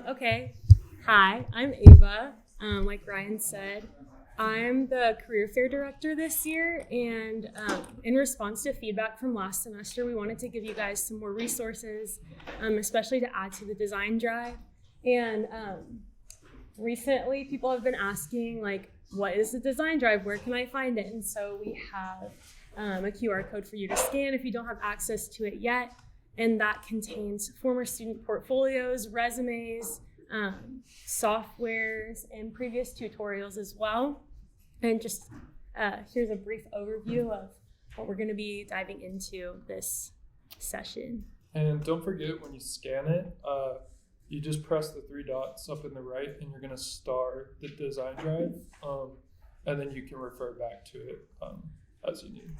Okay. Hi, I'm Ava. Like Ryan said, I'm the career fair director this year, and in response to feedback from last semester, we wanted to give you guys some more resources, especially to add to the design drive. And recently, people have been asking, like, what is the design drive? Where can I find it? And so we have a QR code for you to scan if you don't have access to it yet. And that contains former student portfolios, resumes, softwares, and previous tutorials as well. And just here's a brief overview of what we're going to be diving into this session. And don't forget, when you scan it, you just press the three dots up in the right, and you're going to start the design drive, and then you can refer back to it as you need.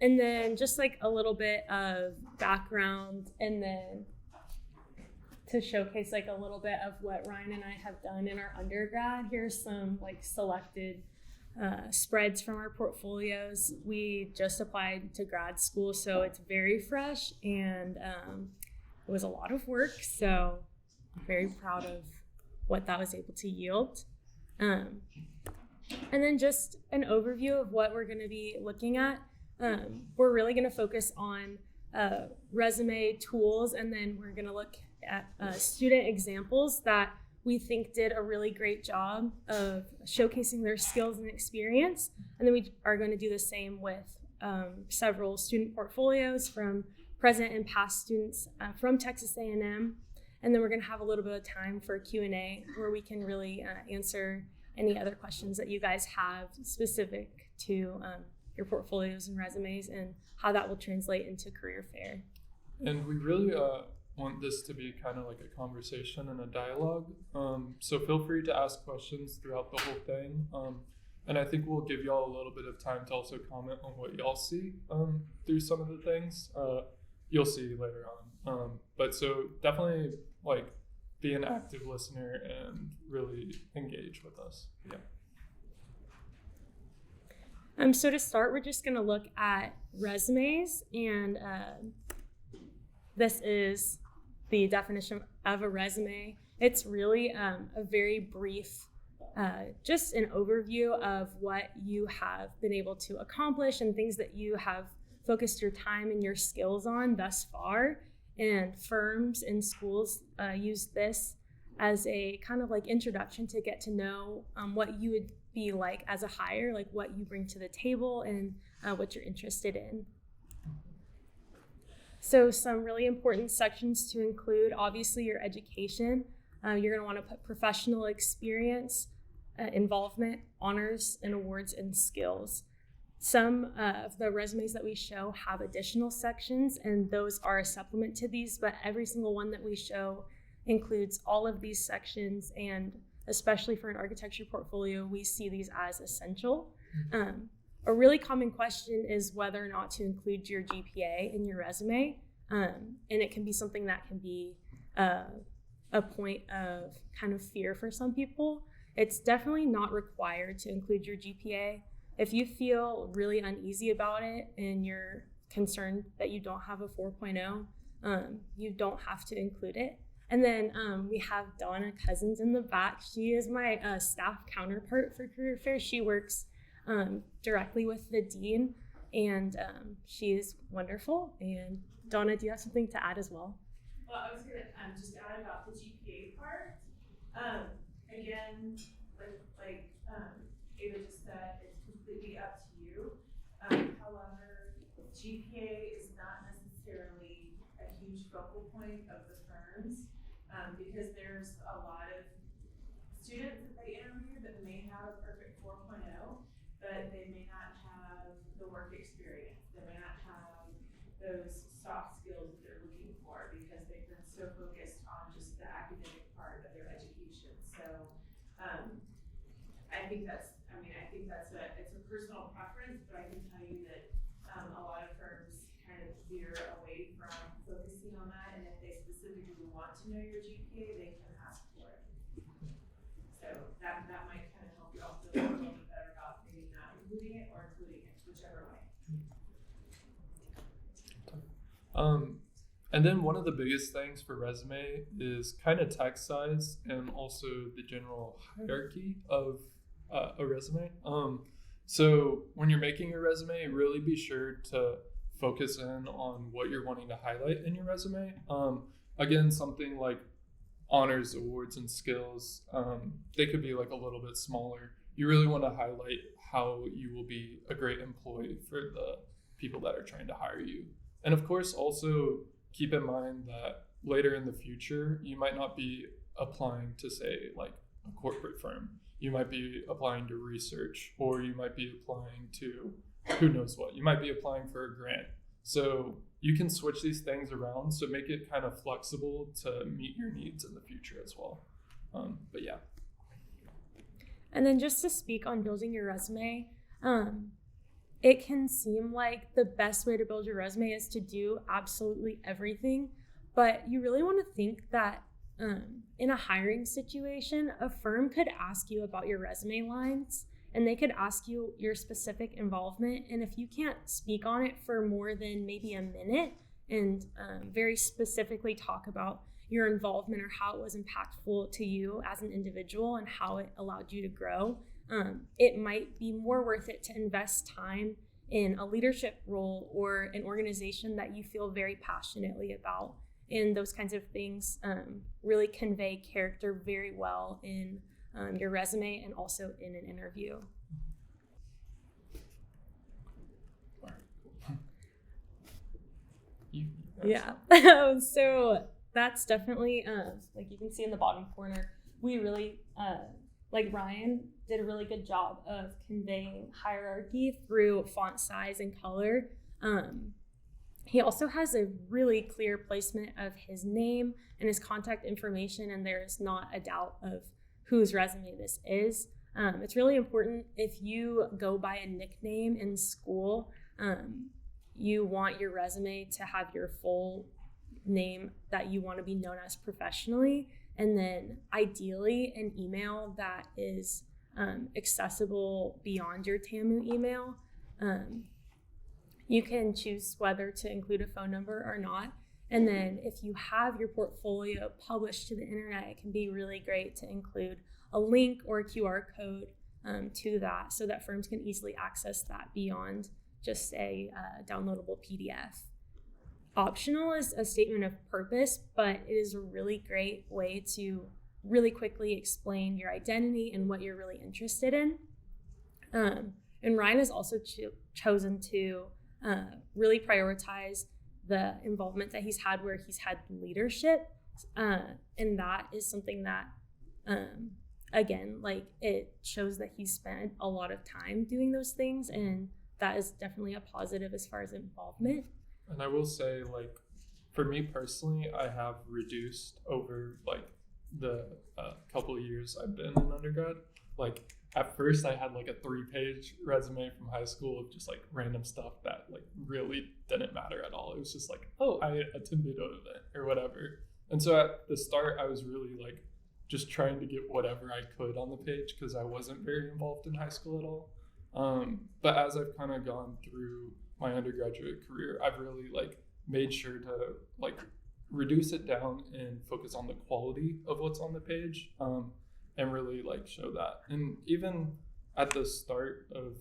And then just like a little bit of background, and then to showcase like a little bit of what Ryan and I have done in our undergrad. Here's some like selected spreads from our portfolios. We just applied to grad school, so it's very fresh, and it was a lot of work, so I'm very proud of what that was able to yield. And then just an overview of what we're going to be looking at. We're really going to focus on resume tools, and then we're going to look at student examples that we think did a really great job of showcasing their skills and experience. And then we are going to do the same with several student portfolios from present and past students from Texas A&M. And then we're going to have a little bit of time for Q&A where we can really answer any other questions that you guys have specific to your portfolios and resumes and how that will translate into career fair. And we really want this to be kind of like a conversation and a dialogue. So feel free to ask questions throughout the whole thing. And I think we'll give y'all a little bit of time to also comment on what y'all see through some of the things you'll see later on. But so definitely like be an active listener and really engage with us. Yeah. So to start, we're just going to look at resumes, and this is the definition of a resume. It's really a very brief, just an overview of what you have been able to accomplish and things that you have focused your time and your skills on thus far. And firms and schools use this as a kind of like introduction to get to know what you would be like as a hire, like what you bring to the table and what you're interested in. So some really important sections to include, obviously your education. You're going to want to put professional experience, involvement, honors, and awards and skills. Some of the resumes that we show have additional sections, and those are a supplement to these, but every single one that we show includes all of these sections, and especially for an architecture portfolio, we see these as essential. A really common question is whether or not to include your GPA in your resume, and it can be something that can be a point of kind of fear for some people. It's definitely not required to include your GPA. If you feel really uneasy about it and you're concerned that you don't have a 4.0, you don't have to include it. And then we have Donna Coussons in the back. She is my staff counterpart for Career Fair. She works directly with the dean, and she is wonderful. And Donna, do you have something to add as well? Well, I was going to just add about the GPA part. Again, like Ava just said, it's completely up to you. However, GPA is not necessarily a huge focal point of the firms because there's a lot of students that they interview that may have a perfect 4.0, but they may not have the work experience. They may not have those soft skills that they're looking for because they've been so focused on just the academic part of their education. So I think that's it's a personal preference, but I can tell you that a lot of firms kind of veer away from focusing on that, and if they specifically want to know your GPA, they can ask for it. So that might kind of help you all feel a little bit better about maybe not including it or including it, whichever way. And then one of the biggest things for resume is kind of text size and also the general hierarchy of a resume. So when you're making your resume, really be sure to focus in on what you're wanting to highlight in your resume. Again, something like honors, awards, and skills, they could be like a little bit smaller. You really want to highlight how you will be a great employee for the people that are trying to hire you. And of course, also keep in mind that later in the future, you might not be applying to, say, like a corporate firm. You might be applying to research, or you might be applying to who knows what. You might be applying for a grant. So you can switch these things around, so make it kind of flexible to meet your needs in the future as well. But yeah. And then just to speak on building your resume, it can seem like the best way to build your resume is to do absolutely everything, but you really want to think that in a hiring situation, a firm could ask you about your resume lines, and they could ask you your specific involvement. And if you can't speak on it for more than maybe a minute and very specifically talk about your involvement or how it was impactful to you as an individual and how it allowed you to grow, it might be more worth it to invest time in a leadership role or an organization that you feel very passionately about. And those kinds of things really convey character very well in your resume and also in an interview. Yeah. So that's definitely, like you can see in the bottom corner, we really, like Ryan did a really good job of conveying hierarchy through font size and color. He also has a really clear placement of his name and his contact information, and there's not a doubt of whose resume this is. It's really important if you go by a nickname in school, you want your resume to have your full name that you want to be known as professionally, and then ideally an email that is accessible beyond your TAMU email. You can choose whether to include a phone number or not. And then if you have your portfolio published to the internet, it can be really great to include a link or a QR code to that, so that firms can easily access that beyond just a downloadable PDF. Optional is a statement of purpose, but it is a really great way to really quickly explain your identity and what you're really interested in. And Ryan has also chosen to really prioritize the involvement that he's had where he's had leadership. And that is something that, again, like it shows that he's spent a lot of time doing those things. And that is definitely a positive as far as involvement. And I will say, like, for me personally, I have reduced over like the couple of years I've been in undergrad. Like at first I had like a 3-page resume from high school of just like random stuff that like really didn't matter at all. It was just like, oh, I attended an event or whatever. And so at the start I was really like just trying to get whatever I could on the page because I wasn't very involved in high school at all. But as I've kind of gone through my undergraduate career, I've really like made sure to like reduce it down and focus on the quality of what's on the page. And really like show that. And even at the start of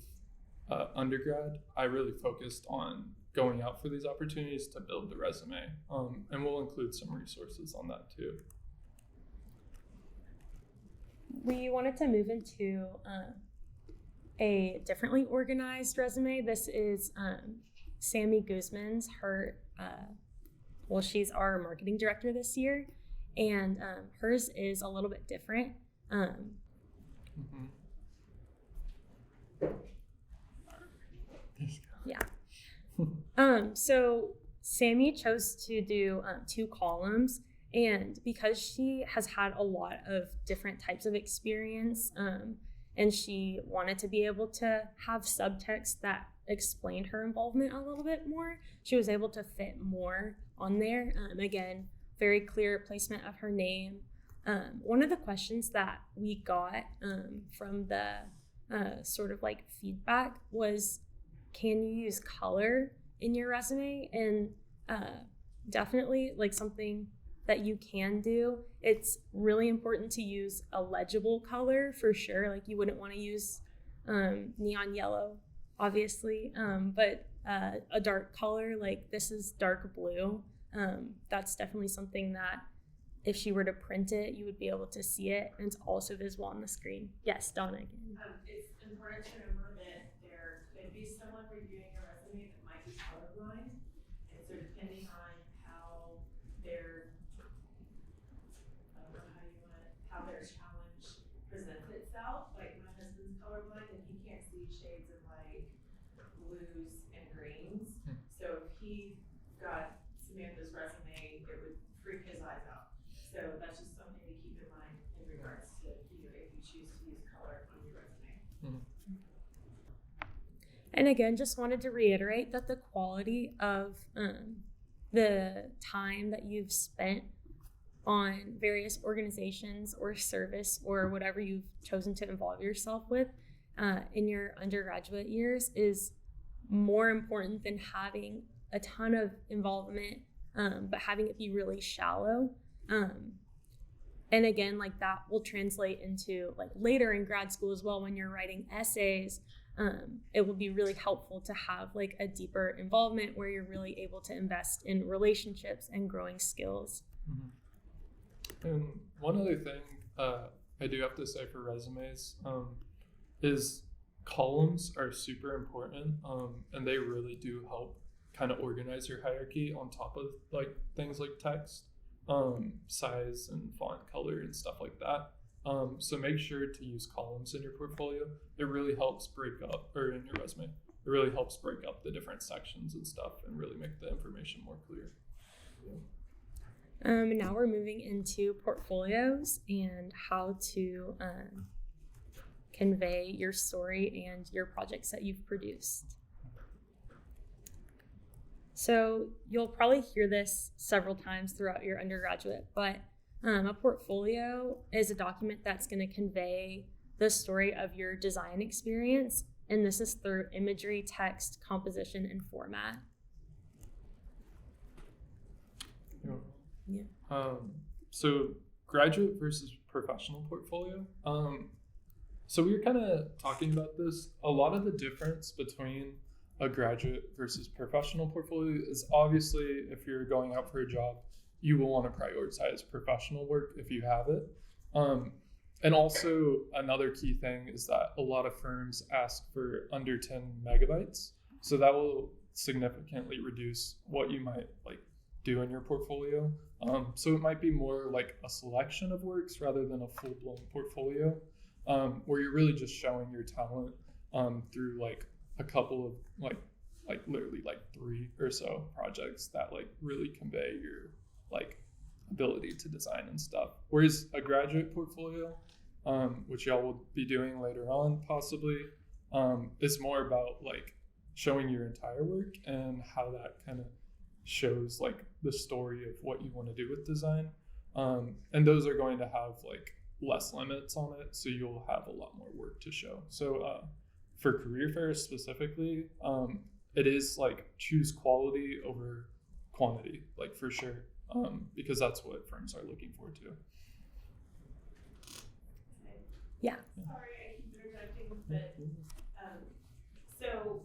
undergrad, I really focused on going out for these opportunities to build the resume. And we'll include some resources on that too. We wanted to move into a differently organized resume. This is Sammy Guzman's. She's our marketing director this year, and hers is a little bit different. Yeah. So Sammy chose to do 2 columns, and because she has had a lot of different types of experience, and she wanted to be able to have subtext that explained her involvement a little bit more, she was able to fit more on there. Again, very clear placement of her name. One of the questions that we got from the sort of like feedback was, can you use color in your resume? And definitely like something that you can do. It's really important to use a legible color for sure. Like you wouldn't want to use neon yellow, obviously, but a dark color, like this is dark blue. That's definitely something that if she were to print it, you would be able to see it, and it's also visible on the screen. Yes, Donna again. It's important to remember that there could be someone reviewing a resume that might be colorblind, and so depending on how their, I don't know how their challenge presents itself. Like my husband's colorblind and he can't see shades of like blues and greens. So if he got Samantha's resume, it would freak his eyes out. So that's just something to keep in mind in regards to, you know, if you choose to use color on your resume. And again, just wanted to reiterate that the quality of the time that you've spent on various organizations or service or whatever you've chosen to involve yourself with in your undergraduate years is more important than having a ton of involvement, but having it be really shallow. And again, like that will translate into like later in grad school as well when you're writing essays. It will be really helpful to have like a deeper involvement where you're really able to invest in relationships and growing skills. And one other thing I do have to say for resumes is columns are super important, and they really do help kind of organize your hierarchy on top of like things like text, size and font color and stuff like that. So make sure to use columns in your portfolio. It really helps break up, or in your resume, it really helps break up the different sections and stuff and really make the information more clear. Now we're moving into portfolios and how to convey your story and your projects that you've produced. So you'll probably hear this several times throughout your undergraduate, but a portfolio is a document that's going to convey the story of your design experience, and this is through imagery, text, composition, and format. Yeah. So graduate versus professional portfolio. So we were kind of talking about this. A lot of the difference between a graduate versus professional portfolio is obviously if you're going out for a job, you will want to prioritize professional work if you have it. And also another key thing is that a lot of firms ask for under 10 megabytes. So that will significantly reduce what you might like do in your portfolio. So it might be more like a selection of works rather than a full-blown portfolio, where you're really just showing your talent through like a couple of like literally like 3 or so projects that like really convey your like ability to design and stuff. Whereas a graduate portfolio, which y'all will be doing later on possibly, is more about like showing your entire work and how that kind of shows like the story of what you want to do with design. And those are going to have like less limits on it, so you'll have a lot more work to show. So for career fairs specifically, it is like choose quality over quantity, like for sure, because that's what firms are looking for too. Yeah. Sorry, I keep interjecting, but so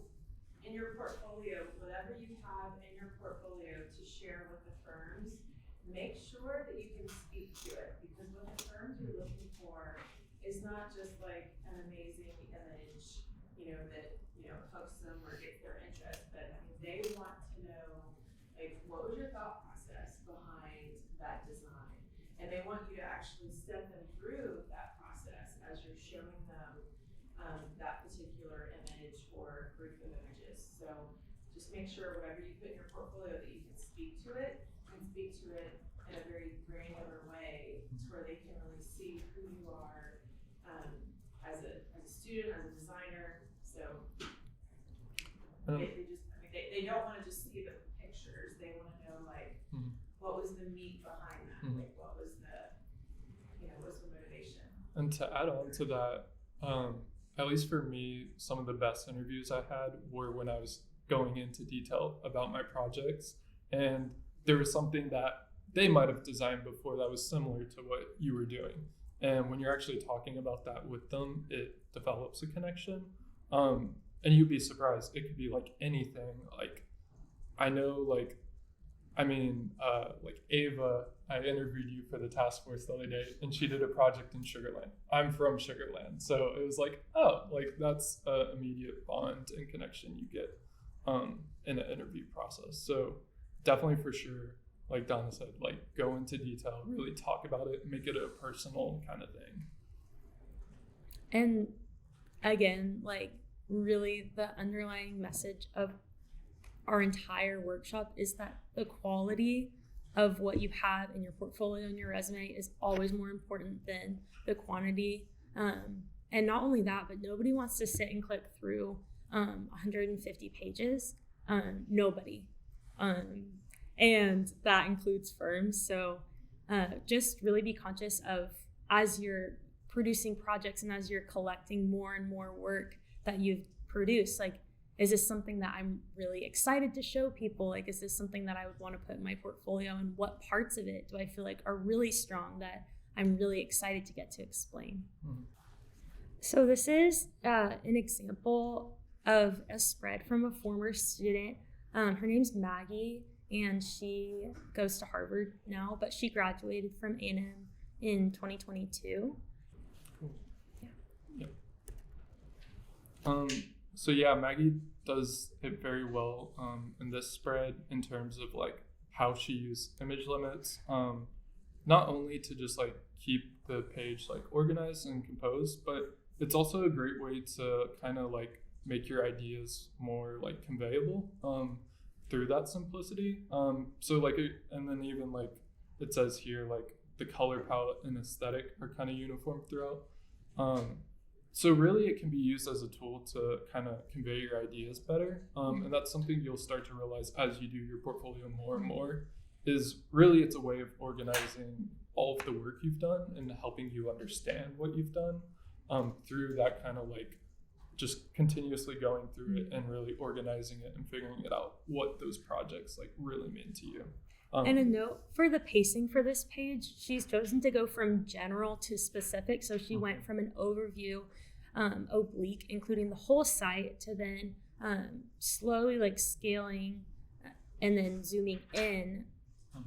in your portfolio, whatever you have in your portfolio to share with the firms, make sure that you can speak to it, because what the firms are looking for is not just like an amazing image, that hooks them or gets their interest, but I mean, they want to know like what was your thought process behind that design, and they want you to actually step them through that process as you're showing them that particular image or group of images. So just make sure whatever you put in your portfolio that you can speak to it and speak to it in a very granular way to where they can really see who you are as a student, as a designer. So they don't want to just see the pictures. They want to know like what was the meat behind that, like what was the motivation. And to add on to that, at least for me, some of the best interviews I had were when I was going into detail about my projects. And there was something that they might have designed before that was similar to what you were doing. And when you're actually talking about that with them, it develops a connection. And you'd be surprised. It could be like anything. Like, I know, like Ava, I interviewed you for the task force the other day, and she did a project in Sugar Land. I'm from Sugar Land. So it was like, oh, like that's an immediate bond and connection you get in an interview process. So definitely for sure, like Donna said, like go into detail, really talk about it, make it a personal kind of thing. And again, like really the underlying message of our entire workshop is that the quality of what you have in your portfolio and your resume is always more important than the quantity. And not only that, but nobody wants to sit and click through 150 pages. Nobody. And that includes firms. So just really be conscious of, as you're producing projects and as you're collecting more and more work that you've produced, like, is this something that I'm really excited to show people? Like, is this something that I would want to put in my portfolio? And what parts of it do I feel like are really strong that I'm really excited to get to explain? Mm-hmm. So this is an example of a spread from a former student. Her name's Maggie, and she goes to Harvard now, but she graduated from A&M in 2022. Cool. Yeah. So yeah, Maggie does it very well in this spread in terms of like how she used image limits, not only to just like keep the page like organized and composed, but it's also a great way to kind of like make your ideas more like conveyable through that simplicity. So like, and then even like it says here, like the color palette and aesthetic are kind of uniform throughout. So really it can be used as a tool to kind of convey your ideas better. And that's something you'll start to realize as you do your portfolio more and more, is really it's a way of organizing all of the work you've done and helping you understand what you've done through that kind of like just continuously going through it and really organizing it and figuring it out what those projects like really mean to you. And a note for the pacing for this page, she's chosen to go from general to specific. So she went from an overview, oblique, including the whole site, to then slowly like scaling and then zooming in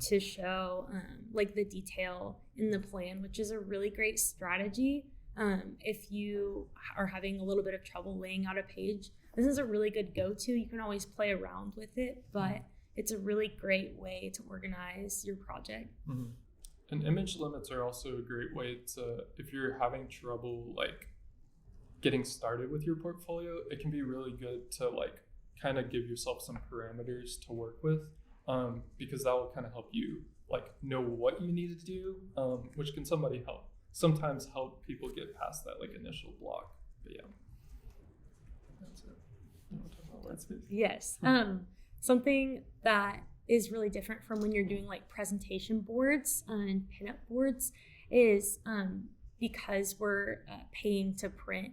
to show like the detail in the plan, which is a really great strategy. If you are having a little bit of trouble laying out a page, this is a really good go-to. You can always play around with it, but it's a really great way to organize your project. Mm-hmm. And image limits are also a great way to, if you're having trouble like getting started with your portfolio, it can be really good to like kind of give yourself some parameters to work with, because that will kind of help you like know what you need to do, which can sometimes help people get past that like initial block. But yeah, that's it. You want to talk about white space? Yes. Something that is really different from when you're doing like presentation boards and pinup boards is because we're paying to print,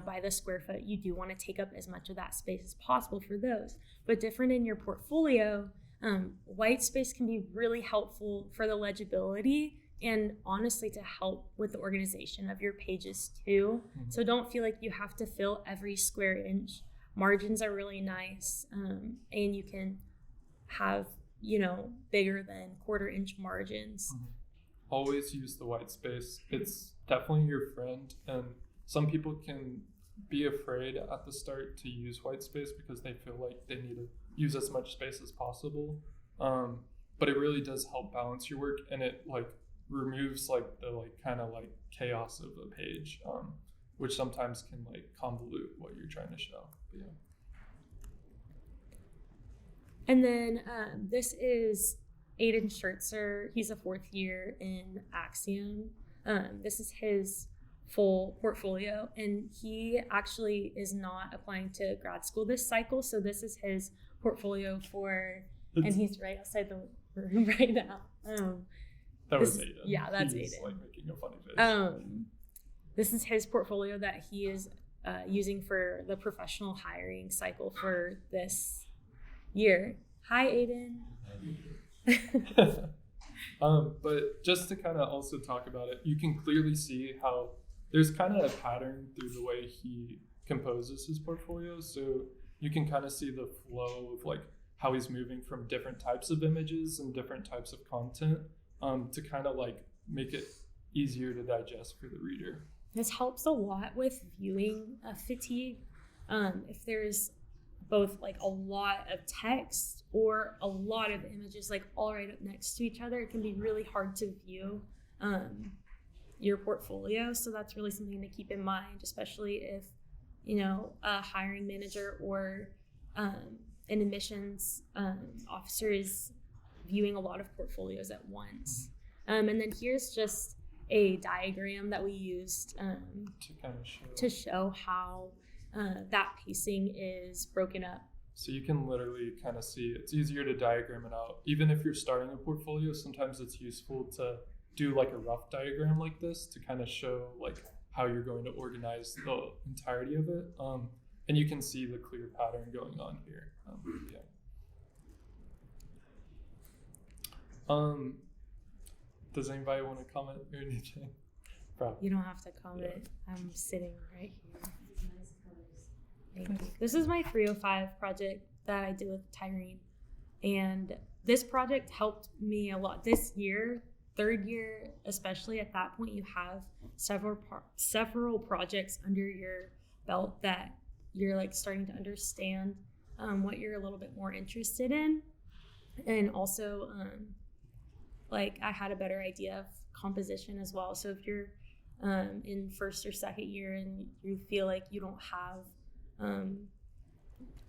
by the square foot, you do want to take up as much of that space as possible for those. But different in your portfolio, white space can be really helpful for the legibility and honestly to help with the organization of your pages too. Mm-hmm. So don't feel like you have to fill every square inch. Margins are really nice, and you can have, bigger than 1/4 inch margins. Mm-hmm. Always use the white space. It's definitely your friend, and some people can be afraid at the start to use white space because they feel like they need to use as much space as possible. But it really does help balance your work, and it like removes like the like kind of like chaos of a page, which sometimes can like convolute what you're trying to show. But yeah. And then this is Aiden Shertzer. He's a 4th year in Axiom. This is his full portfolio, and he actually is not applying to grad school this cycle. So this is his portfolio and he's right outside the room right now. That was Aiden. Yeah, that's He's Aiden. Like making a funny face. This is his portfolio that he is using for the professional hiring cycle for this year. Hi, Aiden. But just to kind of also talk about it, you can clearly see how there's kind of a pattern through the way he composes his portfolio. So you can kind of see the flow of like how he's moving from different types of images and different types of content to kind of like make it easier to digest for the reader. This helps a lot with viewing fatigue. If there's both like a lot of text or a lot of images like all right up next to each other, it can be really hard to view your portfolio. So that's really something to keep in mind, especially if, you know, a hiring manager or an admissions officer is viewing a lot of portfolios at once. And then here's just a diagram that we used to show how that pacing is broken up. So you can literally kind of see it's easier to diagram it out. Even if you're starting a portfolio, sometimes it's useful to do like a rough diagram like this to kind of show like how you're going to organize the entirety of it. And you can see the clear pattern going on here. Does anybody want to comment or anything? Probably. You don't have to comment. Yeah. I'm sitting right here. Thank you. This is my 305 project that I did with Tyrene. And this project helped me a lot this year, third year, especially at that point, you have several projects under your belt that you're like starting to understand what you're a little bit more interested in. And also, like I had a better idea of composition as well. So if you're in first or second year and you feel like you don't have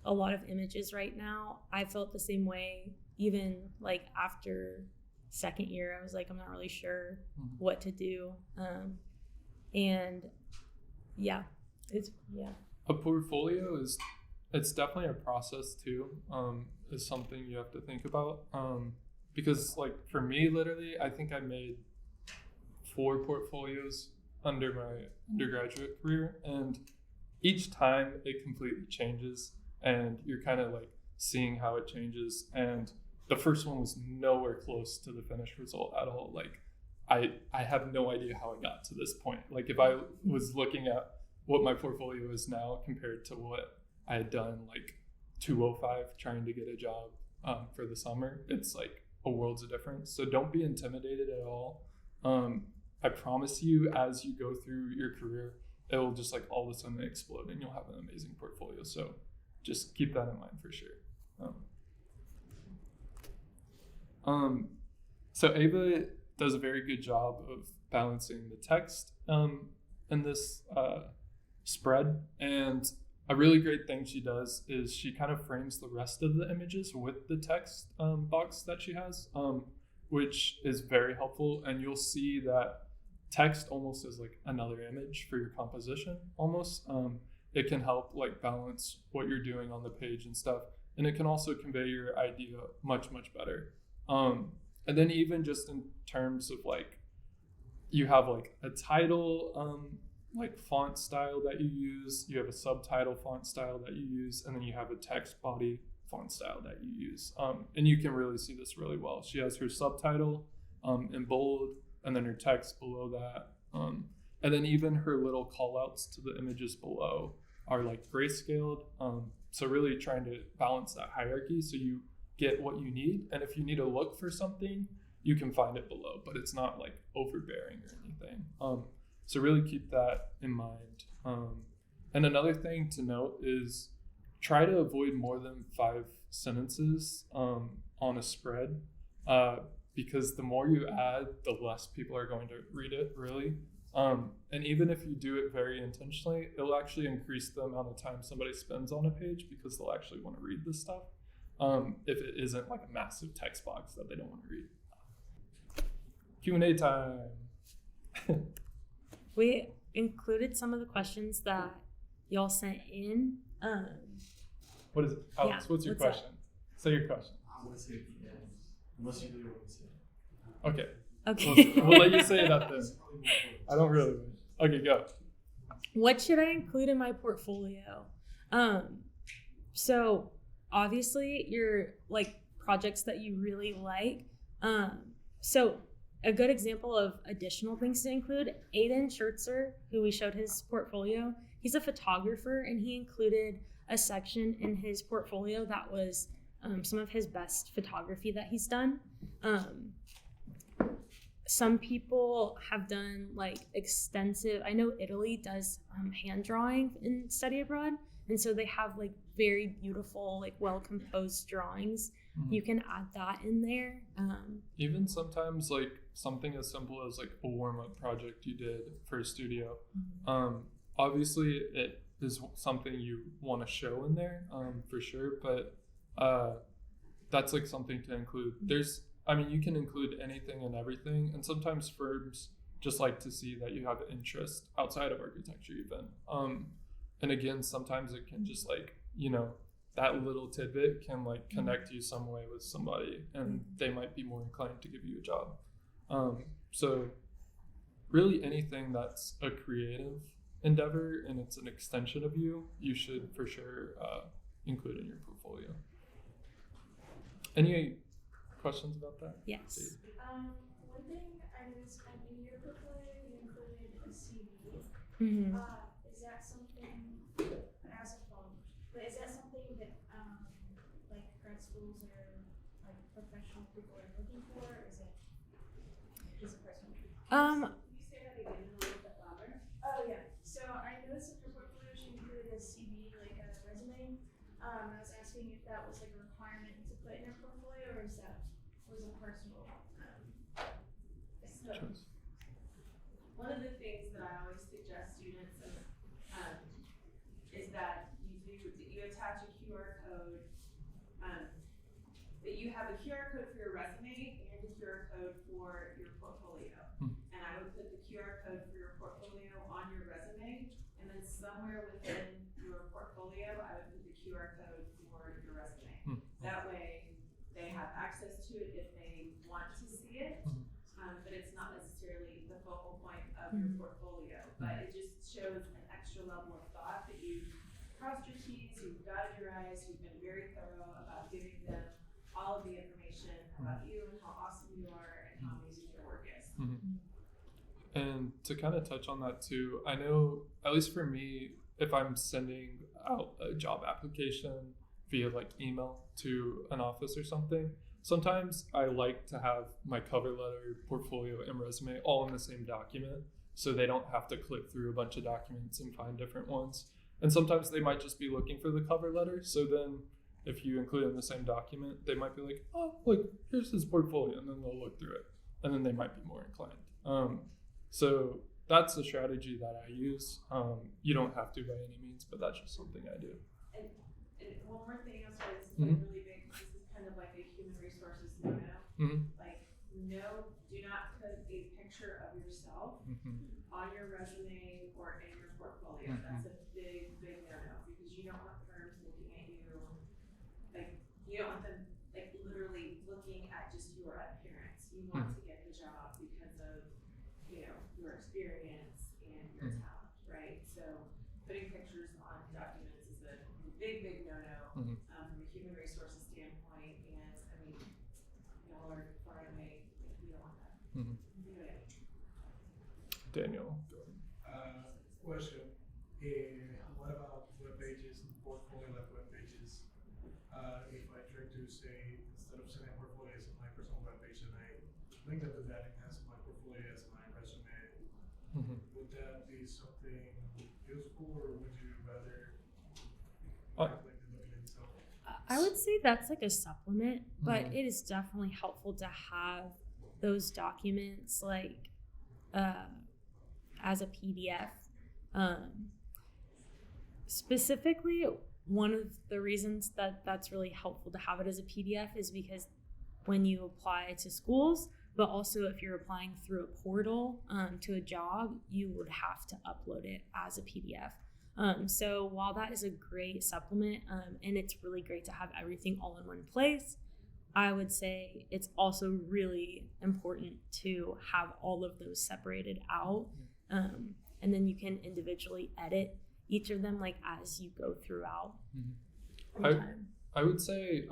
a lot of images right now, I felt the same way. Even like after second year, I was like, I'm not really sure what to do. And a portfolio it's definitely a process too. Is something you have to think about. Because like for me, literally, I think I made 4 portfolios under my undergraduate career, and each time it completely changes, and you're kind of like seeing how it changes. And the first one was nowhere close to the finished result at all. Like I have no idea how I got to this point. Like if I was looking at what my portfolio is now compared to what I had done like 205 trying to get a job for the summer, it's like a world's of difference. So don't be intimidated at all. I promise you, as you go through your career, it will just like all of a sudden explode and you'll have an amazing portfolio. So just keep that in mind for sure. So Ava does a very good job of balancing the text in this spread. And a really great thing she does is she kind of frames the rest of the images with the text box that she has, which is very helpful. And you'll see that text almost is like another image for your composition almost. It can help like balance what you're doing on the page and stuff. And it can also convey your idea much, much better. And then even just in terms of like, you have like a title, like font style that you use, you have a subtitle font style that you use, and then you have a text body font style that you use. And you can really see this really well. She has her subtitle in bold, and then her text below that. And then even her little call outs to the images below are like grayscaled. So really trying to balance that hierarchy so you get what you need. And if you need to look for something, you can find it below, but it's not like overbearing or anything. So really keep that in mind. And another thing to note is try to avoid more than 5 sentences on a spread, because the more you add, the less people are going to read it, really. And even if you do it very intentionally, it'll actually increase the amount of time somebody spends on a page because they'll actually want to read this stuff, if it isn't like a massive text box that they don't want to read. Q&A time. We included some of the questions that y'all sent in. What is it? Alex, what's your question? Say your question. I want to say it at the end, unless you really want to say it. Okay. Okay. We'll let you say it at the end. I don't really. Okay, go. What should I include in my portfolio? So obviously your like projects that you really like. So a good example of additional things to include, Aiden Shertzer, who we showed his portfolio, he's a photographer, and he included a section in his portfolio that was some of his best photography that he's done. Some people have done like extensive, I know Italy does hand drawing in study abroad, and so they have like very beautiful, like well composed drawings. You can add that in there. Even sometimes like something as simple as like a warm-up project you did for a studio. Obviously it is something you want to show in there, for sure, but that's like something to include. You can include anything and everything, and sometimes firms just like to see that you have interest outside of architecture even. And again, sometimes it can just like, that little tidbit can like connect you some way with somebody, and they might be more inclined to give you a job. So really anything that's a creative endeavor and it's an extension of you, you should for sure include in your portfolio. Any questions about that? Yes. One thing I noticed in your portfolio, you included a CV. Is that something, as a phone, but is that something that like grad schools or like professional people are looking for, or is it just a personal? Can you say that again a little bit louder? Oh yeah. So I noticed in your portfolio she included a CV, like a resume. I was asking if that was like a requirement to put in your portfolio, or is that was a personal So, one of the things that I always suggest students is that you attach a QR code, that you have a QR code for your resume and a QR code for your portfolio. And I would put the QR code for your portfolio on your resume, and then somewhere within your portfolio, I would put the QR code for your resume. That way they have access to it if they want to see it, but it's not necessarily the focal point of your portfolio. But it just shows an extra level of thought that you've crossed your T's, you've dotted your I's, you've been very thorough about giving them all of the information about you and how awesome you are and how amazing your work is. And to kind of touch on that too, I know, at least for me, if I'm sending out a job application via like email to an office or something, sometimes I like to have my cover letter, portfolio, and resume all in the same document, so they don't have to click through a bunch of documents and find different ones. And sometimes they might just be looking for the cover letter, so then if you include it in the same document, they might be like, oh, look, here's his portfolio, and then they'll look through it, and then they might be more inclined. So that's a strategy that I use. You don't have to by any means, but that's just something I do. And one more thing I'll say, this is like really big, this is kind of like a human resources no-no. Like, no, do not put a picture of yourself on your resume or in your portfolio. That's a big, big no-no, because you don't want firms looking at you, like, you don't want them like literally looking at just your appearance. You want to get the job because of, your experience and your talent, right? So putting pictures on documents is a big, big no-no from a human resources standpoint. And I mean, y'all are far and away, we don't want that. Daniel. Question. What about web pages, portfolio like web pages? If I try to say, instead of sending a portfolio as my personal web page, and I link them to that and has my portfolio as my resume, would that be something useful, or would you rather like the document itself? I would say that's like a supplement, but it is definitely helpful to have those documents like as a PDF. Specifically, one of the reasons that that's really helpful to have it as a PDF is because when you apply to schools, but also if you're applying through a portal to a job, you would have to upload it as a PDF. So while that is a great supplement, and it's really great to have everything all in one place, I would say it's also really important to have all of those separated out. And then you can individually edit each of them like as you go throughout. I would say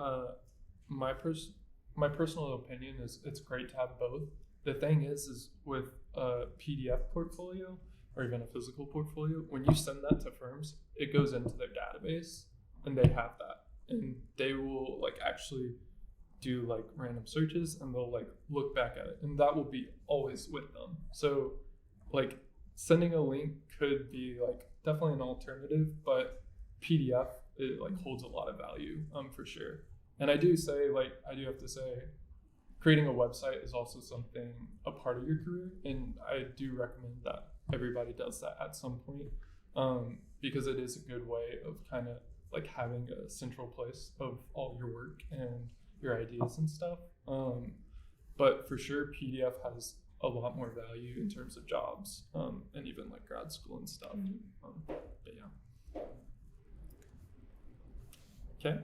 my personal opinion is it's great to have both. The thing is with a PDF portfolio or even a physical portfolio, when you send that to firms, it goes into their database and they have that, and they will like actually do like random searches and they'll like look back at it, and that will be always with them. So like sending a link could be like definitely an alternative, but PDF, it like holds a lot of value for sure. And I do have to say creating a website is also something, a part of your career, and I do recommend that everybody does that at some point, because it is a good way of kind of like having a central place of all your work and your ideas and stuff. But for sure PDF has a lot more value in terms of jobs, and even like grad school and stuff. But yeah. Okay.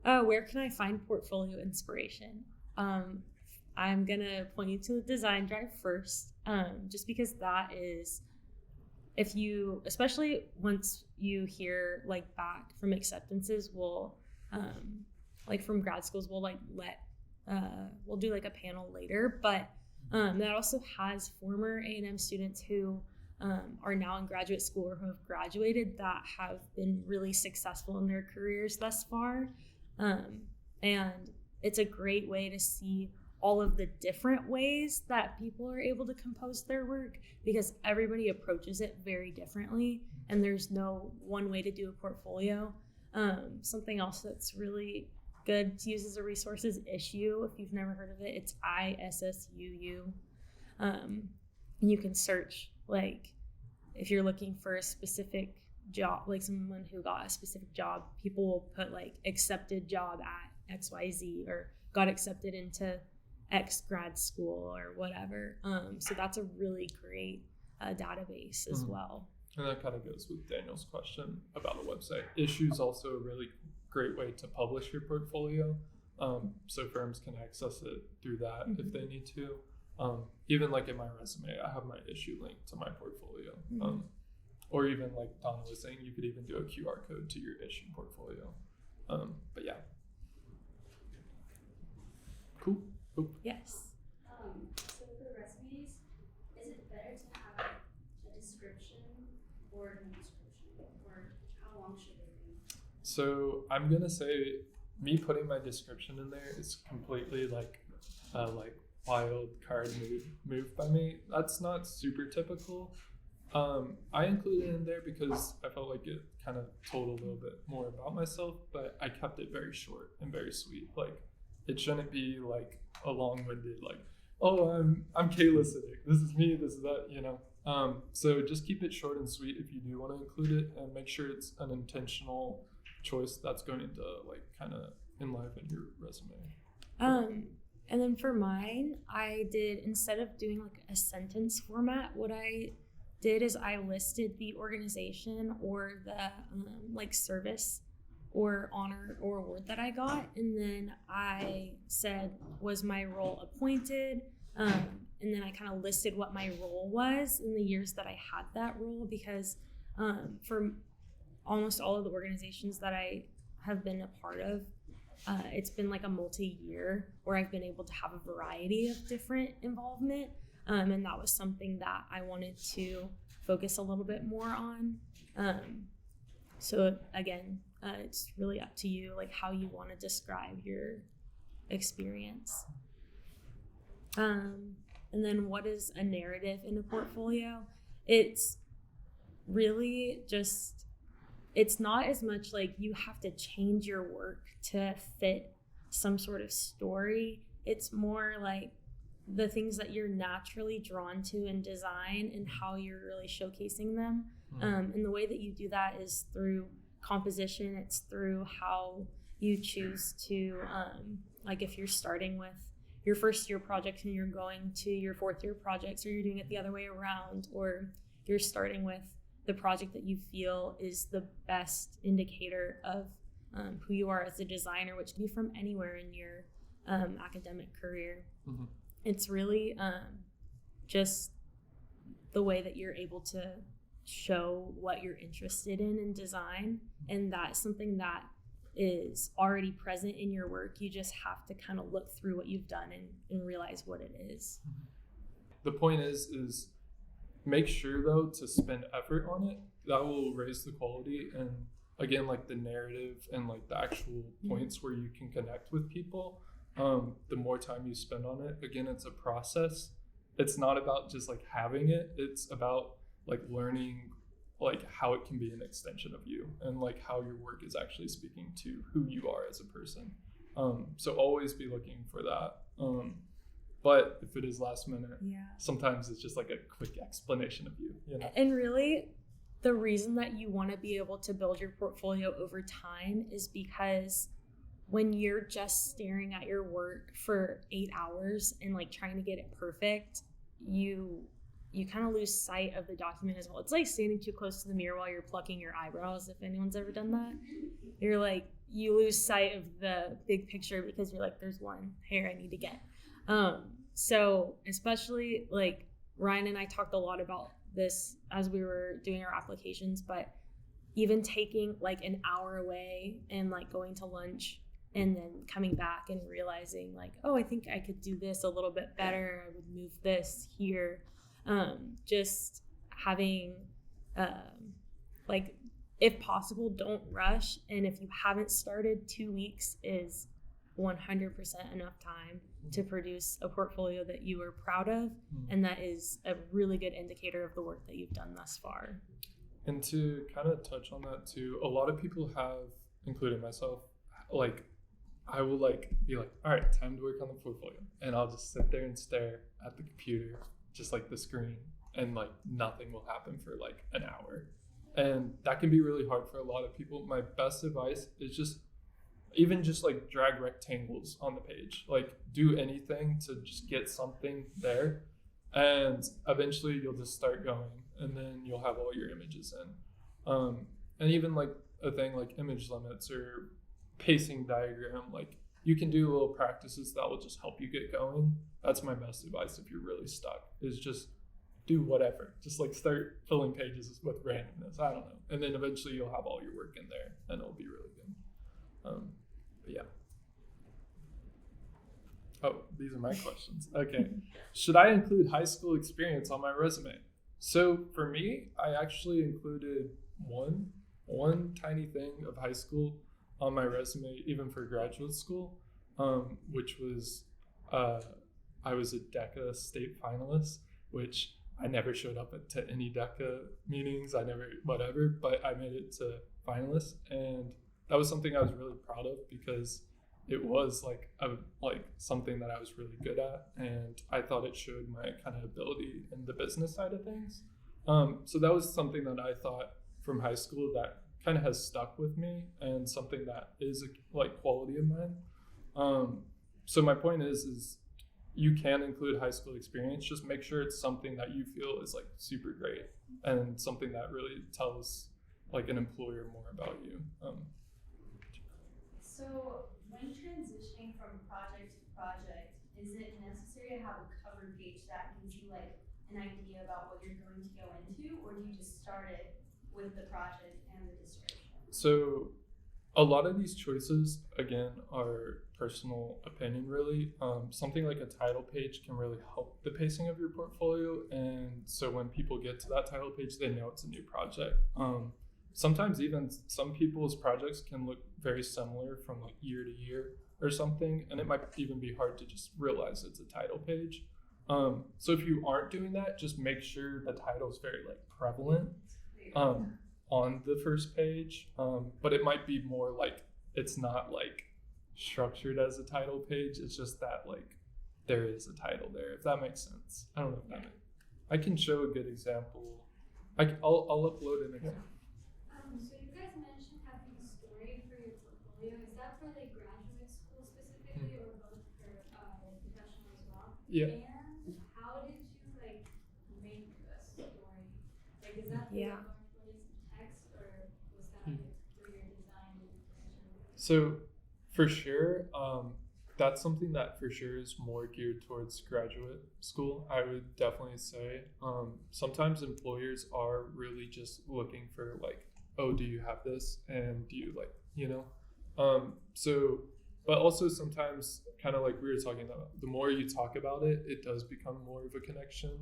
Where can I find portfolio inspiration? I'm gonna point you to the design drive first, just because that is, if you, especially once you hear like back from acceptances, we'll like from grad schools, we'll like we'll do like a panel later, but that also has former A&M students who are now in graduate school or who have graduated that have been really successful in their careers thus far. And it's a great way to see all of the different ways that people are able to compose their work, because everybody approaches it very differently and there's no one way to do a portfolio. Something else that's really good to use as a resource is Issue. If you've never heard of it, it's ISSUU. You can search, like, if you're looking for a specific job, like someone who got a specific job, people will put like accepted job at XYZ or got accepted into X grad school or whatever. So that's a really great database as well. And that kind of goes with Daniel's question about a website. Issue is also a really great way to publish your portfolio. So firms can access it through that if they need to. Even like in my resume, I have my Issue link to my portfolio. Or even like Donna was saying, you could even do a QR code to your Issue portfolio. But yeah. Cool. Yes. So for resumes, is it better to have a description or no description, or how long should they be? So I'm gonna say, me putting my description in there is completely like wild card move by me. That's not super typical. I included it in there because I felt like it kind of told a little bit more about myself, but I kept it very short and very sweet. Like, it shouldn't be like a long-winded, like, oh, I'm Kayla Siddick, this is me, this is that, you know. So just keep it short and sweet if you do want to include it, and make sure it's an intentional choice that's going to like kind of enliven your resume. And then for mine, I did, instead of doing like a sentence format, what I did is I listed the organization or the like service or honor or award that I got, and then I said, was my role appointed, and then I kind of listed what my role was in the years that I had that role, because for almost all of the organizations that I have been a part of, it's been like a multi-year where I've been able to have a variety of different involvement, and that was something that I wanted to focus a little bit more on. So again, it's really up to you, like how you want to describe your experience. And then what is a narrative in a portfolio? It's really just, it's not as much like you have to change your work to fit some sort of story. It's more like the things that you're naturally drawn to in design and how you're really showcasing them. And the way that you do that is through composition. It's through how you choose to, like if you're starting with your first year projects and you're going to your fourth year projects, or you're doing it the other way around, or you're starting with the project that you feel is the best indicator of who you are as a designer, which can be from anywhere in your academic career. It's really just the way that you're able to show what you're interested in design, and that's something that is already present in your work. You just have to kind of look through what you've done and realize what it is. The point is make sure though to spend effort on it. That will raise the quality, and again, like the narrative and like the actual points where you can connect with people. The more time you spend on it, again, it's a process. It's not about just like having it. It's about like learning like how it can be an extension of you, and like how your work is actually speaking to who you are as a person. So always be looking for that. But if it is last minute, sometimes it's just like a quick explanation of you, you know? And really, the reason that you want to be able to build your portfolio over time is because when you're just staring at your work for 8 hours and like trying to get it perfect, you kind of lose sight of the document as well. It's like standing too close to the mirror while you're plucking your eyebrows, if anyone's ever done that. You're like, you lose sight of the big picture because you're like, there's one hair I need to get. So especially like Ryan and I talked a lot about this as we were doing our applications, but even taking like an hour away and like going to lunch and then coming back and realizing like, oh, I think I could do this a little bit better. I would move this here. Just having, like, if possible, don't rush. And if you haven't started, 2 weeks is 100% enough time to produce a portfolio that you are proud of. And that is a really good indicator of the work that you've done thus far. And to kind of touch on that too, a lot of people have, including myself, like, I will like be like, all right, time to work on the portfolio. And I'll just sit there and stare at the computer, just like the screen, and like nothing will happen for like an hour. And that can be really hard for a lot of people. My best advice is just like drag rectangles on the page, like do anything to just get something there. And eventually you'll just start going, and then you'll have all your images in. And even like a thing like image limits or pacing diagram, like you can do little practices that will just help you get going. That's my best advice if you're really stuck, is just do whatever. Just like start filling pages with randomness. I don't know. And then eventually you'll have all your work in there and it'll be really good. But yeah. Oh, these are my questions. Okay. Should I include high school experience on my resume? So for me, I actually included one tiny thing of high school on my resume, even for graduate school, which was I was a DECA state finalist, which I never showed up to any DECA meetings. But I made it to finalists, and that was something I was really proud of because it was like something that I was really good at, and I thought it showed my kind of ability in the business side of things. So that was something that I thought from high school that kind of has stuck with me, and something that is a like quality of mine. So my point is you can include high school experience. Just make sure it's something that you feel is like super great and something that really tells like an employer more about you. So when transitioning from project to project, is it necessary to have a cover page that gives you like an idea about what you're going to go into, or do you just start it with the project and the description? So a lot of these choices, again, are personal opinion, really. Something like a title page can really help the pacing of your portfolio. And so when people get to that title page, they know it's a new project. Sometimes even some people's projects can look very similar from like year to year or something. And it might even be hard to just realize it's a title page. So if you aren't doing that, just make sure the title is very like prevalent on the first page. But it might be more like, it's not like structured as a title page. It's just that like there is a title there, if that makes sense. I don't know if that makes I can show a good example. I'll upload an example. So you guys mentioned having a story for your portfolio. Is that for like graduate school specifically, or both for professional as well? Yeah. And how did you like make a story? Like, is that Yeah. text, or was that like through your design? So for sure, that's something that for sure is more geared towards graduate school. I would definitely say sometimes employers are really just looking for like, oh, do you have this? And do you like, But also sometimes, kind of like we were talking about, the more you talk about it, it does become more of a connection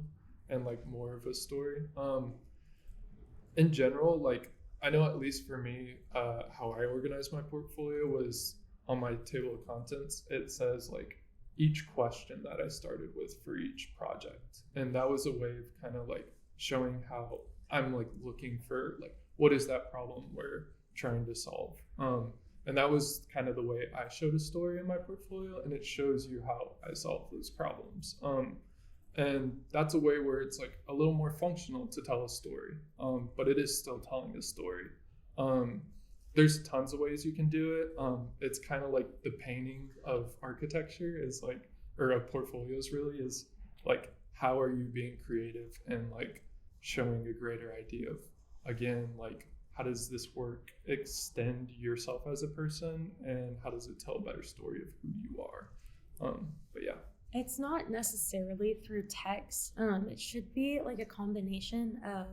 and like more of a story. In general, like I know at least for me, how I organized my portfolio was on my table of contents. It says like each question that I started with for each project, and that was a way of kind of like showing how I'm like looking for like what is that problem we're trying to solve. And that was kind of the way I showed a story in my portfolio, and it shows you how I solve those problems. And that's a way where it's like a little more functional to tell a story, but it is still telling a story. There's tons of ways you can do it. It's kind of like the painting of architecture is like, or of portfolios really is like, how are you being creative and like showing a greater idea of, again, like, how does this work extend yourself as a person, and how does it tell a better story of who you are? But yeah. It's not necessarily through text. It should be like a combination of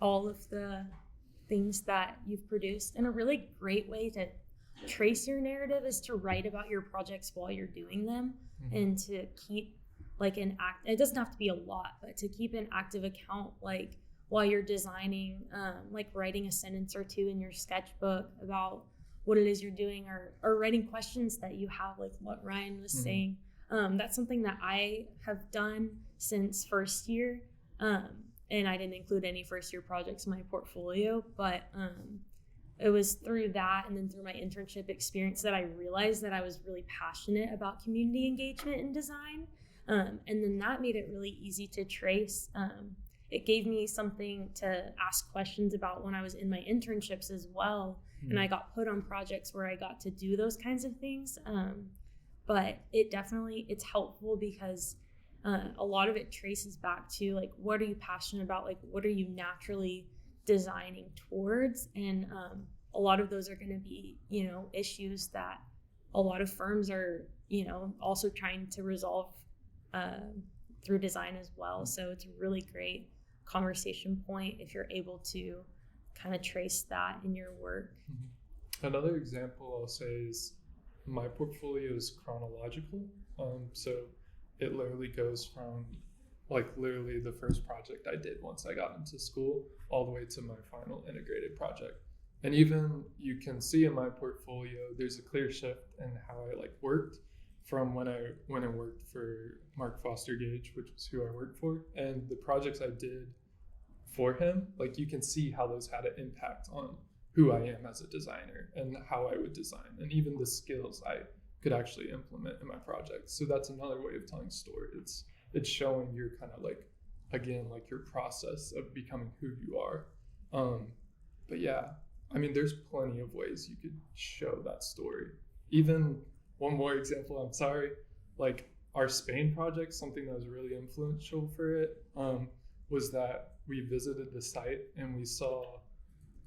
all of the things that you've produced. And a really great way to trace your narrative is to write about your projects while you're doing them, and to keep like it doesn't have to be a lot, but to keep an active account like while you're designing, like writing a sentence or two in your sketchbook about what it is you're doing, or writing questions that you have, like what Ryan was saying. That's something that I have done since first year. And I didn't include any first year projects in my portfolio, but it was through that and then through my internship experience that I realized that I was really passionate about community engagement in design. And then that made it really easy to trace. It gave me something to ask questions about when I was in my internships as well. And I got put on projects where I got to do those kinds of things. But it's helpful because a lot of it traces back to like, what are you passionate about? Like, what are you naturally designing towards? And a lot of those are going to be, issues that a lot of firms are, also trying to resolve through design as well. So it's a really great conversation point if you're able to kind of trace that in your work. Another example I'll say is my portfolio is chronological. So it literally goes from like literally the first project I did once I got into school all the way to my final integrated project. And even you can see in my portfolio, there's a clear shift in how I like worked from when I worked for Mark Foster Gage, which was who I worked for, and the projects I did for him, like you can see how those had an impact on who I am as a designer and how I would design, and even the skills I could actually implement in my projects. So that's another way of telling story. It's showing your kind of like, again, like your process of becoming who you are. But yeah, I mean, there's plenty of ways you could show that story. Even one more example, I'm sorry, like our Spain project, something that was really influential for it, was that we visited the site and we saw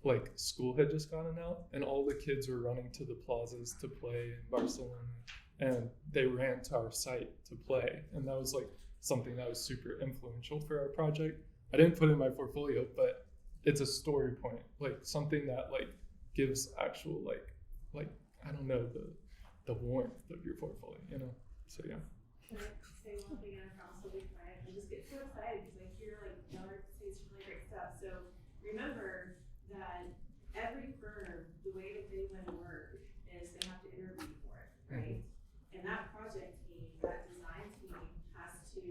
like school had just gotten out and all the kids were running to the plazas to play in Barcelona, and they ran to our site to play. And that was like something that was super influential for our project. I didn't put it in my portfolio, but it's a story point, like something that like gives actual like I don't know, the warmth of your portfolio, So yeah. Can I say one thing, and I promise I'll be quiet? I just get so excited because I hear like Donna say some really great stuff. So remember that every firm, the way that they win work is they have to interview for it, right? And that project team, that design team has to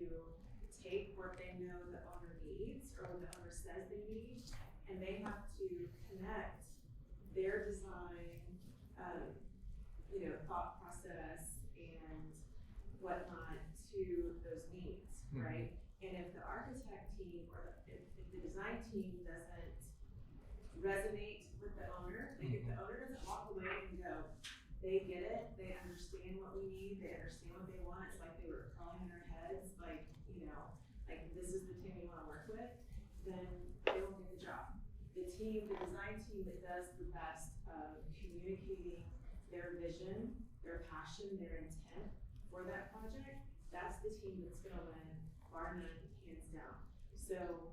take what they know the owner needs or what the owner says they need, and they have to connect their design, thought process and whatnot to those needs, right? And if the architect team or if the design team doesn't resonate with the owner, like if the owner doesn't walk away and go, they get it, they understand what we need, they understand what they want, it's like they were crawling in our heads, like this is the team we want to work with, then they won't get the job. The design team that does the best of communicating their vision, their passion, their intent for that project, that's the team that's going to win, bar none, hands down. So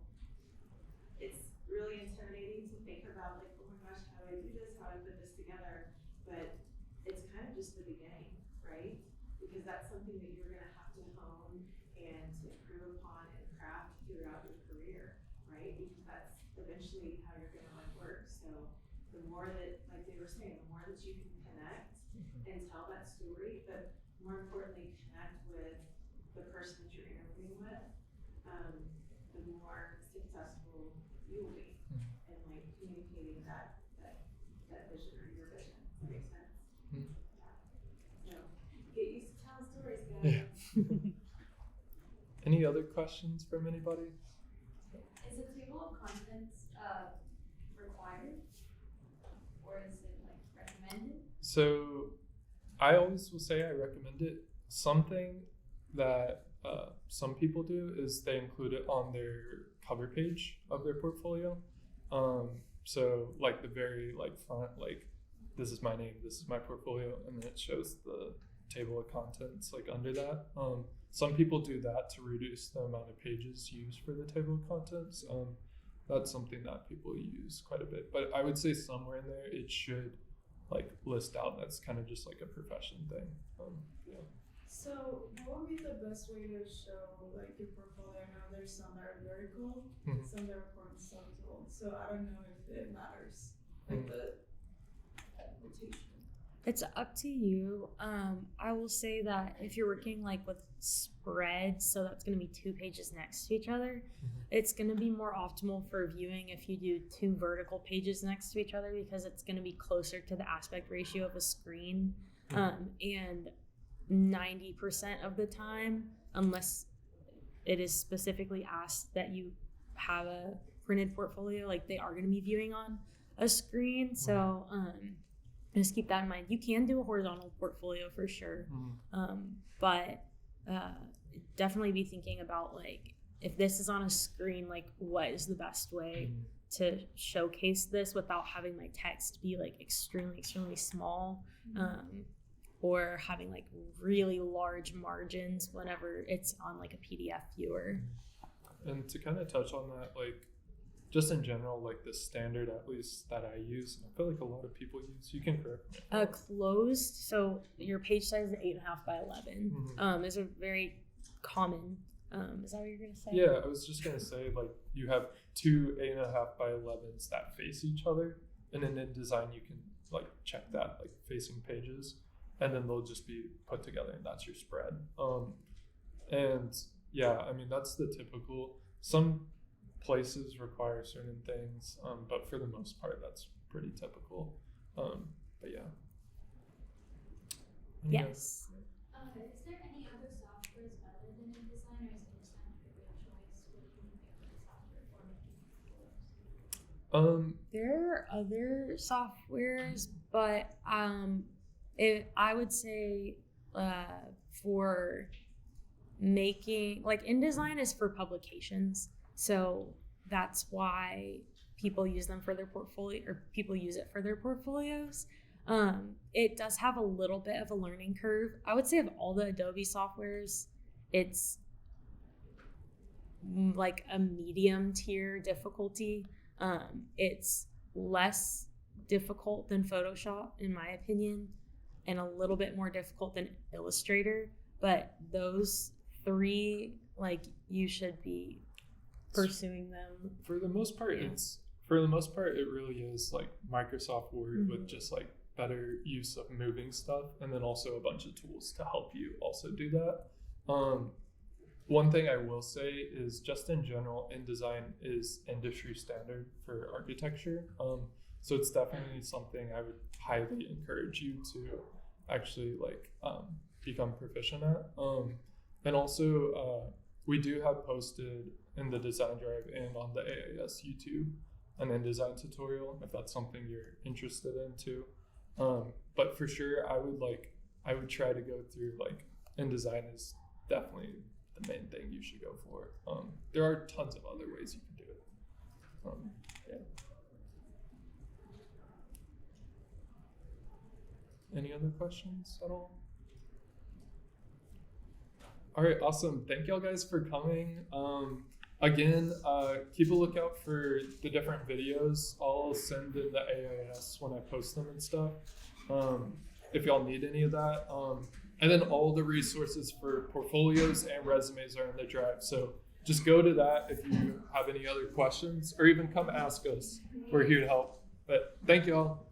it's really intimidating to think about like, oh my gosh, how do I do this? How do I put this together? But and to improve upon and craft throughout your career, right? Because that's eventually how you're gonna like work. So the more that, like they were saying, the more that you can connect and tell that story, but more importantly, connect with the person that you're interviewing with, the more successful you will be in like communicating that vision or your vision. Does that make sense? Yeah. So get used to telling stories, guys. Yeah. Any other questions from anybody? Is a table of contents required, or is it like recommended? So I always will say I recommend it. Something that some people do is they include it on their cover page of their portfolio. So like the very like front, like this is my name, this is my portfolio, and then it shows the table of contents like under that. Some people do that to reduce the amount of pages used for the table of contents. That's something that people use quite a bit, but I would say somewhere in there it should like list out that's kind of just like a profession thing. Yeah. So what would be the best way to show like your portfolio? I know there's some that are vertical, some that are horizontal. So I don't know if it matters, like the notation. It's up to you. I will say that if you're working like with spreads, so that's going to be 2 pages next to each other, it's going to be more optimal for viewing if you do 2 vertical pages next to each other, because it's going to be closer to the aspect ratio of a screen. And 90% of the time, unless it is specifically asked that you have a printed portfolio, like they are going to be viewing on a screen. So just keep that in mind. You can do a horizontal portfolio for sure, but definitely be thinking about like, if this is on a screen, like what is the best way to showcase this without having my text be like extremely small, or having like really large margins whenever it's on like a PDF viewer. And to kind of touch on that, like just in general, like the standard at least that I use, I feel like a lot of people use, you can correct me. Closed, so your page size is 8.5 by 11 is a very common, is that what you're gonna say? Yeah, I was just gonna say like you have 2 8.5 by 11s that face each other, and in InDesign you can like check that like facing pages, and then they'll just be put together and that's your spread. And yeah, I mean that's the typical. Some places require certain things, but for the most part that's pretty typical. But yeah. Yes. Is there any other softwares other than InDesign, or is InDesign like a good choice? What do you pick the software for making portfolios? There are other softwares, but I would say for making, like InDesign is for publications, so that's why people use them for their portfolio, or people use it for their portfolios. It does have a little bit of a learning curve. I would say of all the Adobe softwares, it's like a medium tier difficulty. It's less difficult than Photoshop, in my opinion, and a little bit more difficult than Illustrator. But those 3, like, you should be pursuing them. For the most part, it really is like Microsoft Word with just like better use of moving stuff, and then also a bunch of tools to help you also do that. One thing I will say is just in general, InDesign is industry standard for architecture. So it's definitely something I would highly encourage you to actually like become proficient at. And also we do have posted in the Design Drive and on the AIS YouTube an InDesign tutorial if that's something you're interested in too. But for sure I would try to go through like InDesign is definitely the main thing you should go for. There are tons of other ways you can do it. Yeah. Any other questions at all? All right, awesome. Thank y'all guys for coming. Again, keep a lookout for the different videos. I'll send in the AIS when I post them and stuff. If y'all need any of that, And then all the resources for portfolios and resumes are in the drive. So just go to that if you have any other questions, or even come ask us. We're here to help. But thank you all.